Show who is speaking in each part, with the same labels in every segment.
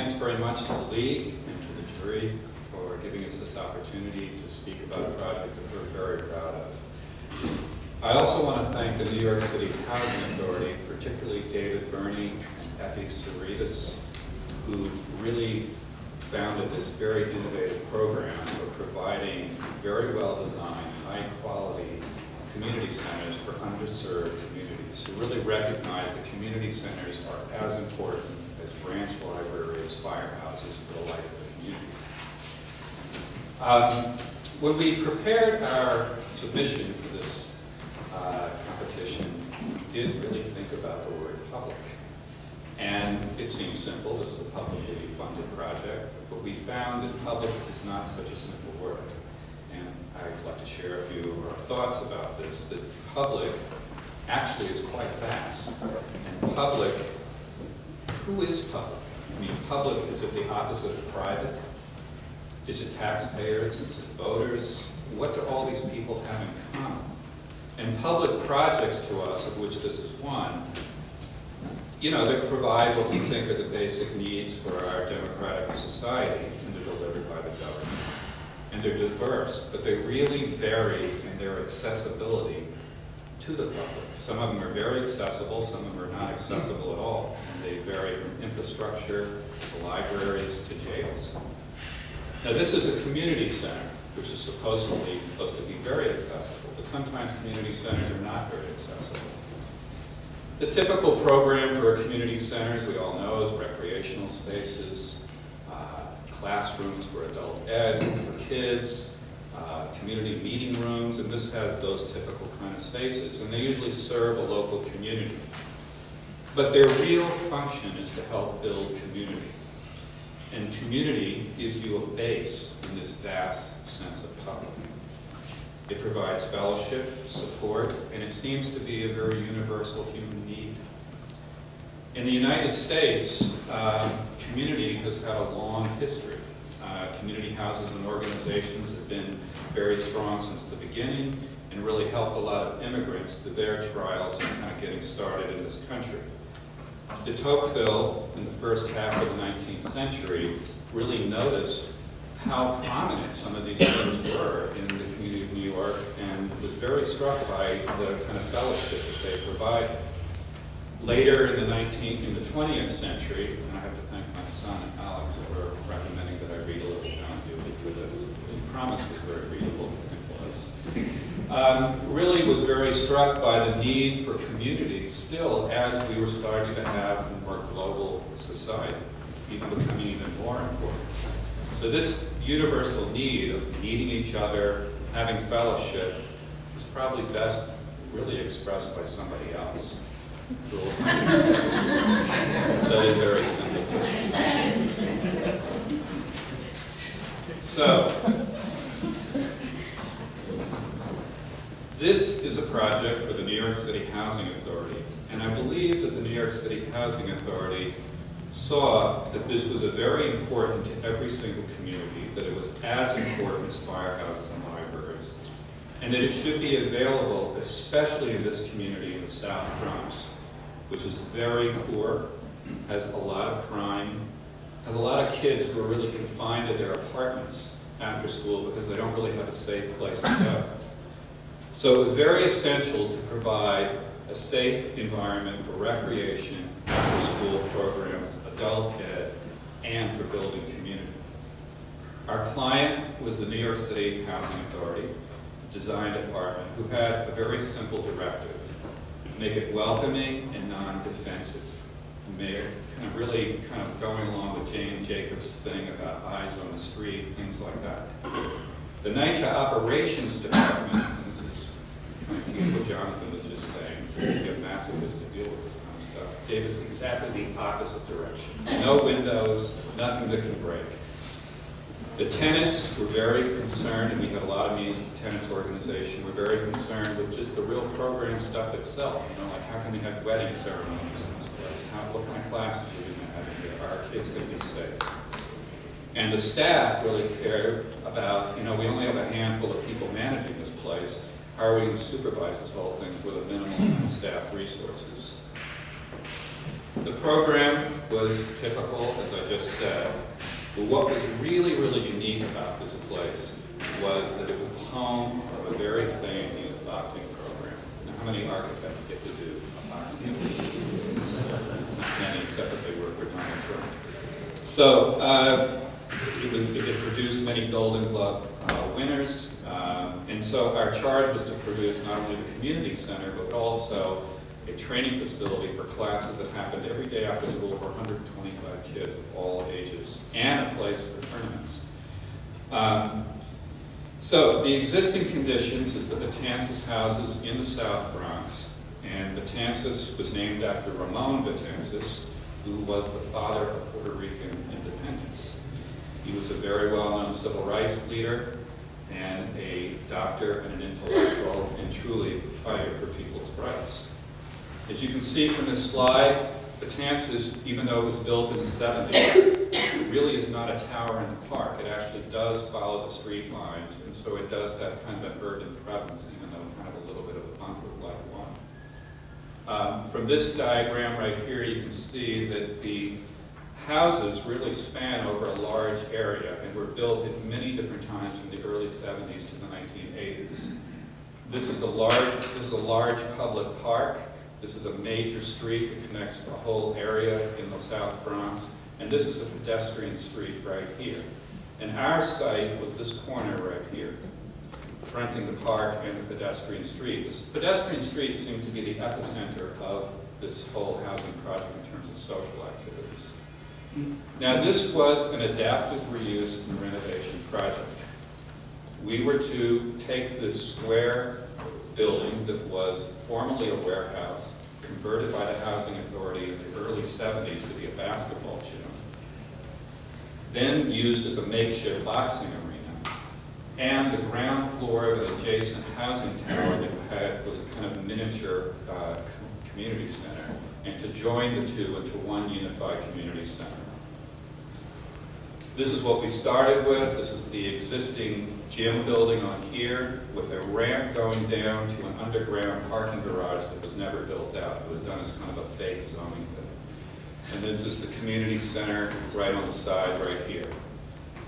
Speaker 1: thanks very much to the League and to the jury for giving us this opportunity to speak about a project that we're very proud of. I also want to thank the New York City Housing Authority, particularly David Burney and Effie Saritas, who really founded this very innovative program for providing very well-designed, high-quality community centers for underserved communities, who really recognize that community centers are as important as branch libraries, firehouses for the life of the community. When we prepared our submission for this competition, we did really think about the word public. And it seems simple. This is a publicly funded project, but we found that public is not such a simple word. And I'd like to share a few of our thoughts about this, that public actually is quite vast. And public, who is public? I mean, public, is it the opposite of private? Is it taxpayers? Is it voters? What do all these people have in common? And public projects to us, of which this is one, you know, they provide what we think are the basic needs for our democratic society, and they're delivered by the government. And they're diverse, but they really vary in their accessibility to the public. Some of them are very accessible, some of them are not accessible at all, and they vary from infrastructure to libraries to jails. Now, this is a community center, which is supposed to be very accessible, but sometimes community centers are not very accessible. The typical program for a community center, as we all know, is recreational spaces, classrooms for adult ed, for kids, community meeting rooms, and this has those typical kind of spaces, and they usually serve a local community. But their real function is to help build community. And community gives you a base in this vast sense of public. It provides fellowship, support, and it seems to be a very universal human need. In the United States, community has had a long history. Community houses and organizations have been very strong since the beginning and really helped a lot of immigrants through their trials and kind of getting started in this country. De Tocqueville, in the first half of the 19th century, really noticed how prominent some of these things were in the community of New York and was very struck by the kind of fellowship that they provided. Later in the 20th century, and I have to thank my son Alex for recommending that I read a little John Dewey for this, which he promised was very readable, I think it was, really was very struck by the need for community still as we were starting to have a more global society, even becoming even more important. So this universal need of needing each other, having fellowship, is probably best really expressed by somebody else. So in very simple terms. So, this is a project for the New York City Housing Authority, and I believe that the New York City Housing Authority saw that this was a very important to every single community, that it was as important as firehouses and libraries, and that it should be available, especially in this community in the South Bronx, which is very poor, has a lot of crime, has a lot of kids who are really confined to their apartments after school because they don't really have a safe place to go. So it was very essential to provide a safe environment for recreation, after-school programs, adult ed, and for building community. Our client was the New York City Housing Authority, the design department, who had a very simple directive: make it welcoming and non-defensive. Really kind of going along with Jane Jacobs' thing about eyes on the street, things like that. The NYCHA Operations Department, and this is kind of cute what Jonathan was just saying, you get masochists to deal with this kind of stuff, gave us exactly the opposite direction. No windows, nothing that can break. The tenants were very concerned, and we had a lot of meetings with the tenants organization. We're very concerned with just the real program stuff itself. You know, like how can we have wedding ceremonies in this place? What kind of classes are we going to have in here? Are our kids going to be safe? And the staff really cared about, you know, we only have a handful of people managing this place. How are we going to supervise this whole thing with a minimal amount of staff resources? The program was typical, as I just said, but what was really, really unique about this place was that it was the home of a very famed youth boxing program. Now, how many architects get to do a boxing? Not many, except that they work for Donald Trump. So it produced many Golden Glove winners, and so our charge was to produce not only the community center, but also a training facility for classes that happened every day after school for 125 kids of all ages, and a place for tournaments. So the existing conditions is the Betances houses in the South Bronx, and Betances was named after Ramon Betances, who was the father of Puerto Rican independence. He was a very well-known civil rights leader and a doctor and an intellectual and truly a fighter for people's rights. As you can see from this slide, Betances, even though it was built in the 70s, it really is not a tower in the park. It actually does follow the street lines, and so it does have kind of an urban presence, even though kind of a little bit of a bunker-like one. From this diagram right here, you can see that the houses really span over a large area and were built at many different times from the early 70s to the 1980s. This is a large public park. This is a major street that connects the whole area in the South Bronx, and this is a pedestrian street right here. And our site was this corner right here, fronting the park and the pedestrian street. This pedestrian street seemed to be the epicenter of this whole housing project in terms of social activities. Now, this was an adaptive reuse and renovation project. We were to take this square building that was formerly a warehouse, converted by the Housing Authority in the early 70s to be a basketball gym, then used as a makeshift boxing arena, and the ground floor of an adjacent housing tower that was a kind of miniature community center, and to join the two into one unified community center. This is what we started with. This is the existing gym building on here with a ramp going down to an underground parking garage that was never built out. It was done as kind of a fake zoning thing. And this is the community center right on the side right here.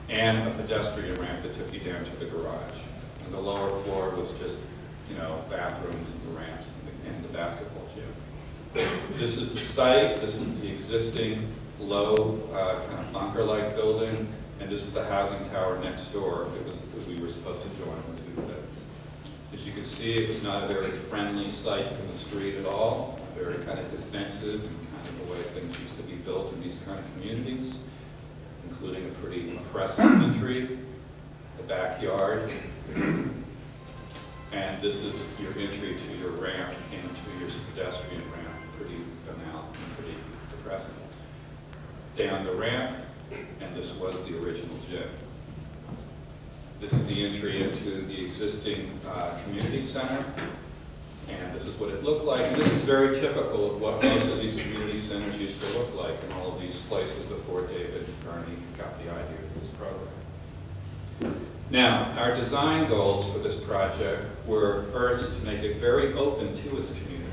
Speaker 1: And a pedestrian ramp that took you down to the garage. And the lower floor was just, you know, bathrooms and the ramps and the basketball gym. This is the site. This is the existing low, kind of bunker-like building, and this is the housing tower next door that we were supposed to join the two things. As you can see, it was not a very friendly site from the street at all, very kind of defensive and kind of the way things used to be built in these kind of communities, including a pretty oppressive entry, the backyard, and this is your entry to your ramp into your pedestrian ramp, pretty banal and pretty depressing. Down the ramp, and this was the original gym. This is the entry into the existing community center, and this is what it looked like. And this is very typical of what most of these community centers used to look like in all of these places before David Gurney got the idea for this program. Now, our design goals for this project were first to make it very open to its community,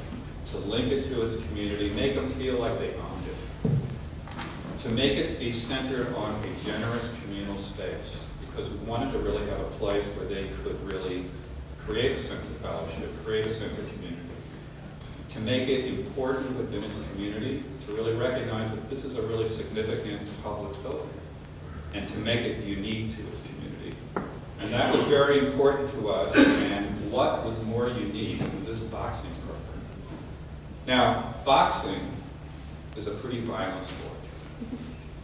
Speaker 1: to link it to its community, make them feel like they owned it. To make it be centered on a generous communal space, because we wanted to really have a place where they could really create a sense of fellowship, create a sense of community. To make it important within its community, to really recognize that this is a really significant public building, and to make it unique to its community. And that was very important to us, and what was more unique than this boxing program? Now, boxing is a pretty violent sport.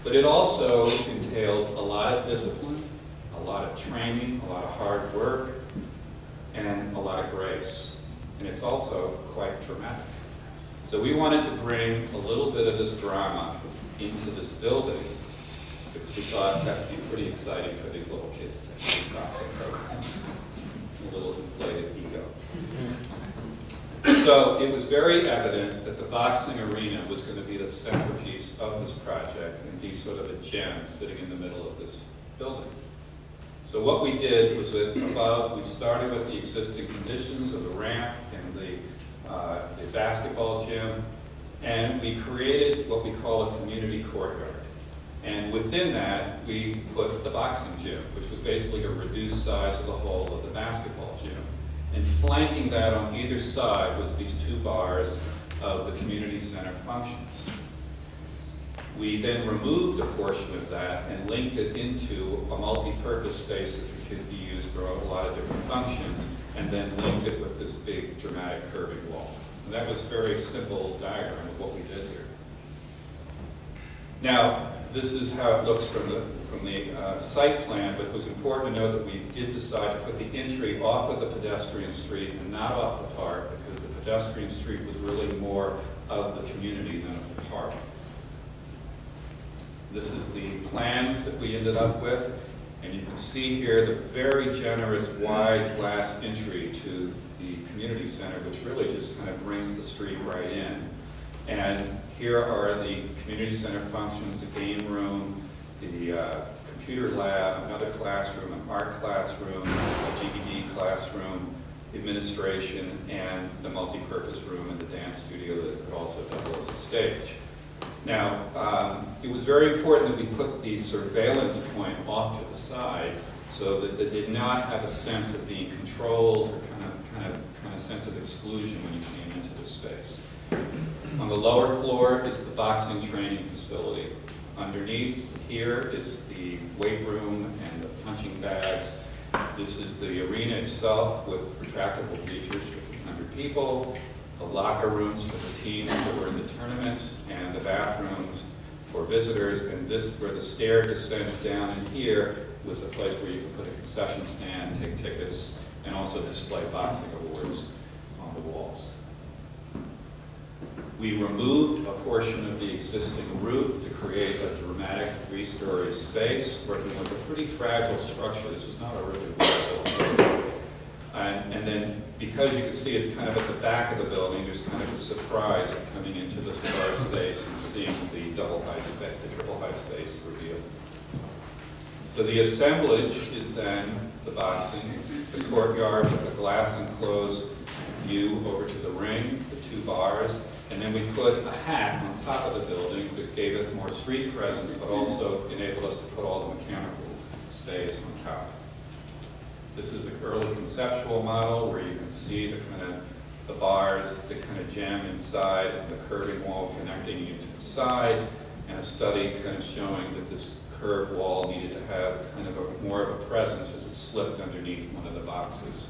Speaker 1: But it also entails a lot of discipline, a lot of training, a lot of hard work, and a lot of grace. And it's also quite dramatic. So we wanted to bring a little bit of this drama into this building because we thought that would be pretty exciting for these little kids to do boxing programs. A little inflated ego. So it was very evident that the boxing arena was going to be the centerpiece of this project and be sort of a gem sitting in the middle of this building. So what we did was that above, we started with the existing conditions of the ramp and the basketball gym, And we created what we call a community courtyard. And within that, we put the boxing gym, which was basically a reduced size of the whole of the basketball gym. And flanking that on either side was these two bars of the community center functions. We then removed a portion of that and linked it into a multi-purpose space that could be used for a lot of different functions, and then linked it with this big dramatic curving wall. And that was a very simple diagram of what we did here. Now, this is how it looks from the site plan, but it was important to note that we did decide to put the entry off of the pedestrian street and not off the park, because the pedestrian street was really more of the community than of the park. This is the plans that we ended up with, and you can see here the very generous wide glass entry to the community center, which really just kind of brings the street right in. And here are the community center functions: the game room, the computer lab, another classroom, an art classroom, a GED classroom, administration, and the multi-purpose room and the dance studio that could also double as a stage. Now, it was very important that we put the surveillance point off to the side so that they did not have a sense of being controlled or kind of sense of exclusion when you came into the space. On the lower floor is the boxing training facility. Underneath here is the weight room and the punching bags. This is the arena itself with retractable bleachers for 300 people, the locker rooms for the teams that were in the tournaments, and the bathrooms for visitors. And this, where the stair descends down in here, was a place where you could put a concession stand, take tickets, and also display boxing awards on the walls. We removed a portion of the existing roof to create a dramatic 3-story space, working with a pretty fragile structure. This was not a really well-built building. And then, because you can see it's kind of at the back of the building, there's kind of a surprise of coming into this bar space and seeing the triple height space revealed. So the assemblage is then the boxing, the courtyard with a glass enclosed view over to the ring, the 2 bars, and then we put a hat on top of the building that gave it more street presence, but also enabled us to put all the mechanical space on top. This is an early conceptual model where you can see the bars, the kind of jam inside, and the curving wall connecting you to the side, and a study kind of showing that this curved wall needed to have kind of more of a presence as it slipped underneath one of the boxes.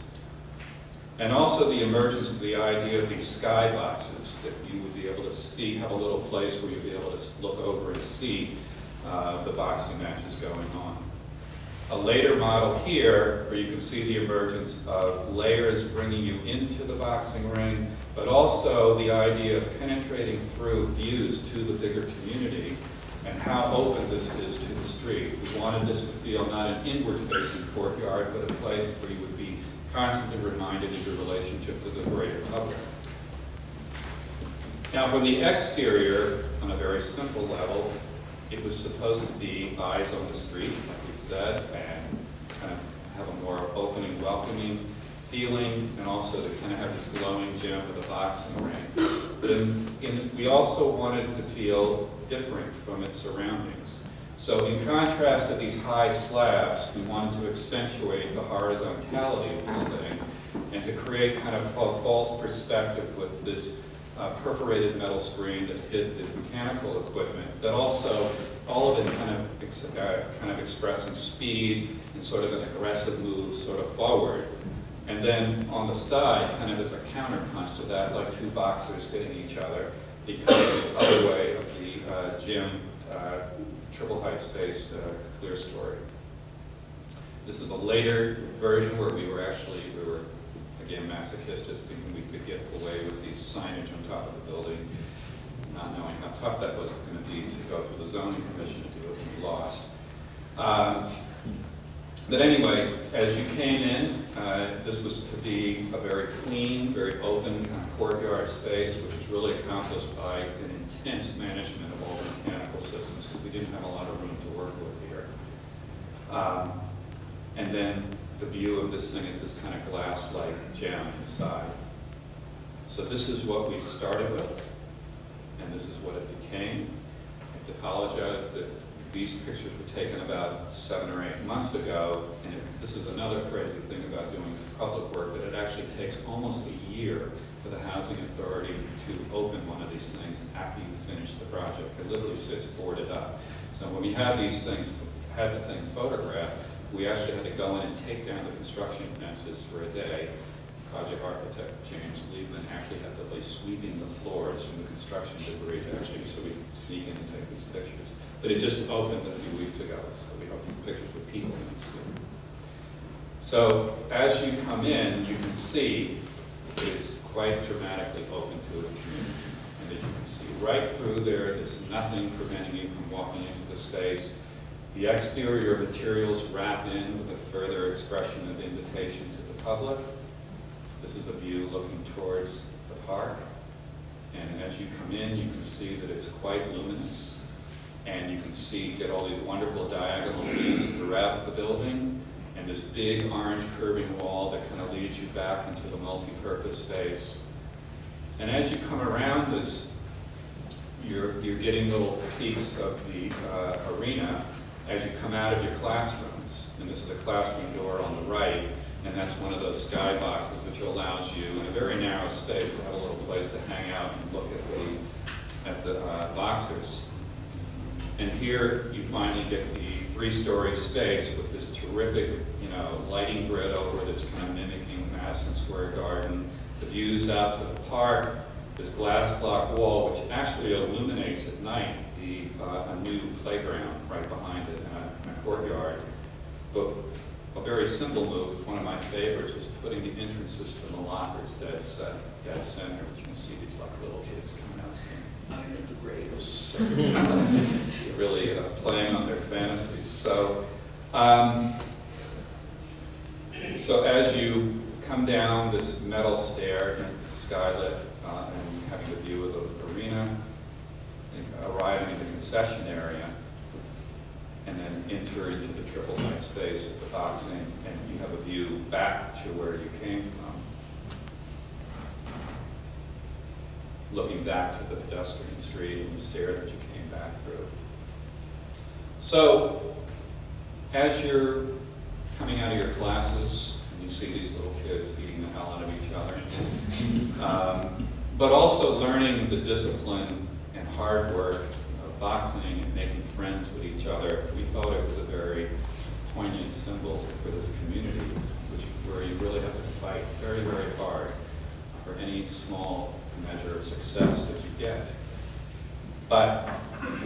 Speaker 1: And also the emergence of the idea of these sky boxes that you would be able to see, have a little place where you'd be able to look over and see the boxing matches going on. A later model here, where you can see the emergence of layers bringing you into the boxing ring, but also the idea of penetrating through views to the bigger community and how open this is to the street. We wanted this to feel not an inward-facing courtyard, but a place where you would be constantly reminded of your relationship to the greater public. Now, from the exterior, on a very simple level, it was supposed to be eyes on the street, like we said, and kind of have a more opening, welcoming feeling, and also to kind of have this glowing gem with a boxing ring. But we also wanted it to feel different from its surroundings. So in contrast to these high slabs, we wanted to accentuate the horizontality of this thing and to create kind of a false perspective with this perforated metal screen that hid the mechanical equipment, that also, all of it kind of expressing speed and sort of an aggressive move sort of forward. And then on the side, kind of as a counterpunch to that, like 2 boxers hitting each other, because the other way of the gym triple height space clear story. This is a later version where we were again masochistic, thinking we could get away with these signage on top of the building, not knowing how tough that was going to be to go through the zoning commission to do it, and we lost. But anyway, as you came in, this was to be a very clean, very open kind of courtyard space, which was really accomplished by an intense management of all the mechanical systems, because we didn't have a lot of room to work with here. And then the view of this thing is this kind of glass-like gem inside. So this is what we started with, and this is what it became. I have to apologize that these pictures were taken about 7 or 8 months ago, and this is another crazy thing about doing this public work, that it actually takes almost a year for the Housing Authority to open one of these things after you finish the project. It literally sits boarded up. So when we had these things, had the thing photographed, we actually had to go in and take down the construction fences for a day. Project architect James Liebman actually had to lay sweeping the floors from the construction debris to actually, so we could sneak in and take these pictures. But it just opened a few weeks ago, so we hope the pictures with people can see. So as you come in, you can see it's quite dramatically open to its community. And as you can see right through there, there's nothing preventing you from walking into the space. The exterior materials wrap in with a further expression of invitation to the public. This is a view looking towards the park. And as you come in, you can see that it's quite luminous. And you can see, get all these wonderful diagonal views throughout the building. And this big orange curving wall that kind of leads you back into the multi-purpose space. And as you come around this, you're getting little peeks of the arena as you come out of your classrooms. And this is a classroom door on the right, and that's one of those skyboxes which allows you, in a very narrow space, to have a little place to hang out and look at the boxers. And here you finally get the 3-story space with this terrific, lighting grid over that's kind of mimicking Madison Square Garden. The views out to the park, this glass block wall, which actually illuminates at night a new playground right behind it in a courtyard. But a very simple move, one of my favorites, was putting the entrances to the lockers dead center. You can see these like little kids coming out saying, I am the greatest. They're really playing on their fantasies. So as you come down this metal stair, skylit, and having the view of the arena, arriving in the concession area, and then enter into the triple night space with the boxing, and you have a view back to where you came from. Looking back to the pedestrian street and the stair that you came back through. So, as you're coming out of your classes, and you see these little kids beating the hell out of each other, but also learning the discipline and hard work of boxing and making friends with each other, we thought it was a very poignant symbol for this community, where you really have to fight very, very hard for any small measure of success that you get. But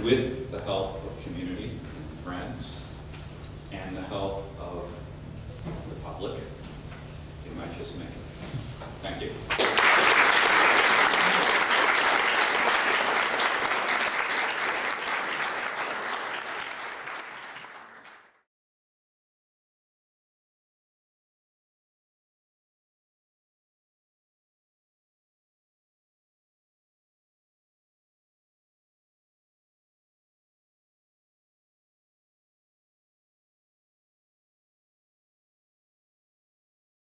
Speaker 1: with the help of community and friends and the help of the public, you might just make it. Thank you.